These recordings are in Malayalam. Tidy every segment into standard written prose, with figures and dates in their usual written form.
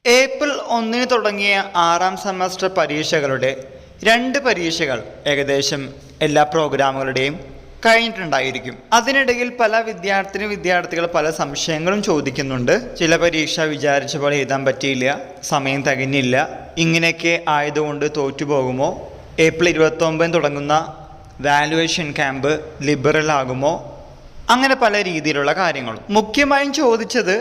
ഏപ്രിൽ 1 തുടങ്ങിയ 6ാം സെമസ്റ്റർ പരീക്ഷകളുടെ 2 പരീക്ഷകൾ ഏകദേശം എല്ലാ പ്രോഗ്രാമുകളുടെയും കഴിഞ്ഞിട്ടുണ്ടായിരിക്കും. അതിനിടയിൽ പല വിദ്യാർത്ഥികൾ പല സംശയങ്ങളും ചോദിക്കുന്നുണ്ട്. ചില പരീക്ഷ വിചാരിച്ച പോലെ എഴുതാൻ പറ്റിയില്ല, സമയം തികഞ്ഞില്ല, ഇങ്ങനെയൊക്കെ ആയതുകൊണ്ട് തോറ്റുപോകുമോ, ഏപ്രിൽ 29 തുടങ്ങുന്ന വാല്യുവേഷൻ ക്യാമ്പ് ലിബറൽ ആകുമോ, അങ്ങനെ പല രീതിയിലുള്ള കാര്യങ്ങളും. മുഖ്യമായും ചോദിച്ചത്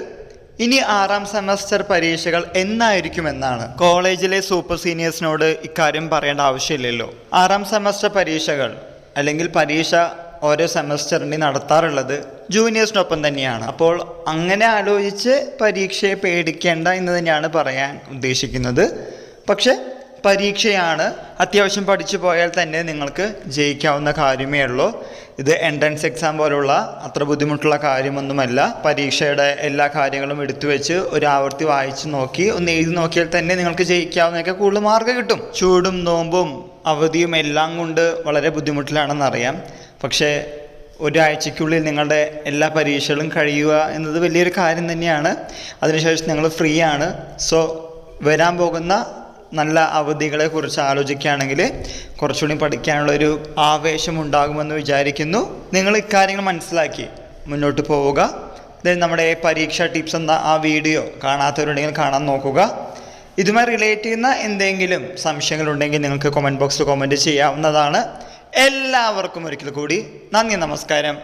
ഇനി 6ാം സെമസ്റ്റർ പരീക്ഷകൾ എന്നായിരിക്കുമെന്നാണ്. കോളേജിലെ സൂപ്പർ സീനിയേഴ്സിനോട് ഇക്കാര്യം പറയേണ്ട ആവശ്യമില്ലല്ലോ. 6ാം സെമസ്റ്റർ പരീക്ഷകൾ അല്ലെങ്കിൽ പരീക്ഷ ഓരോ സെമസ്റ്ററിന് നടത്താറുള്ളത് ജൂനിയേഴ്സിനൊപ്പം തന്നെയാണ്. അപ്പോൾ അങ്ങനെ ആലോചിച്ച് പരീക്ഷയെ പേടിക്കേണ്ട എന്ന് തന്നെയാണ് പറയാൻ ഉദ്ദേശിക്കുന്നത്. പക്ഷെ പരീക്ഷയാണ്, അത്യാവശ്യം പഠിച്ചു പോയാൽ തന്നെ നിങ്ങൾക്ക് ജയിക്കാവുന്ന കാര്യമേ ഉള്ളൂ. ഇത് എൻട്രൻസ് എക്സാം പോലുള്ള അത്ര ബുദ്ധിമുട്ടുള്ള കാര്യമൊന്നുമല്ല. പരീക്ഷയുടെ എല്ലാ കാര്യങ്ങളും എടുത്തു വെച്ച് ഒരു ആവർത്തി വായിച്ച് നോക്കി ഒന്ന് എഴുതി നോക്കിയാൽ തന്നെ നിങ്ങൾക്ക് ജയിക്കാവുന്നതൊക്കെ കൂടുതൽ മാർക്ക് കിട്ടും. ചൂടും നോമ്പും അവധിയും എല്ലാം കൊണ്ട് വളരെ ബുദ്ധിമുട്ടിലാണെന്നറിയാം. പക്ഷേ ഒരാഴ്ചയ്ക്കുള്ളിൽ നിങ്ങളുടെ എല്ലാ പരീക്ഷകളും കഴിയുക എന്നത് വലിയൊരു കാര്യം തന്നെയാണ്. അതിനുശേഷം നിങ്ങൾ ഫ്രീ ആണ്. സോ വരാൻ പോകുന്ന നല്ല അവധികളെ കുറിച്ച് ആലോചിക്കുകയാണെങ്കിൽ കുറച്ചുകൂടി പഠിക്കാനുള്ളൊരു ആവേശം ഉണ്ടാകുമെന്ന് വിചാരിക്കുന്നു. നിങ്ങൾ ഇക്കാര്യങ്ങൾ മനസ്സിലാക്കി മുന്നോട്ട് പോവുക. നമ്മുടെ പരീക്ഷാ ടിപ്സ് എന്ന ആ വീഡിയോ കാണാത്തവരുണ്ടെങ്കിൽ കാണാൻ നോക്കുക. ഇതുമായി റിലേറ്റ് ചെയ്യുന്ന എന്തെങ്കിലും സംശയങ്ങളുണ്ടെങ്കിൽ നിങ്ങൾക്ക് കമൻറ്റ് ബോക്സിൽ കമൻറ്റ് ചെയ്യാവുന്നതാണ്. എല്ലാവർക്കും ഒരിക്കൽ കൂടി നന്ദി, നമസ്കാരം.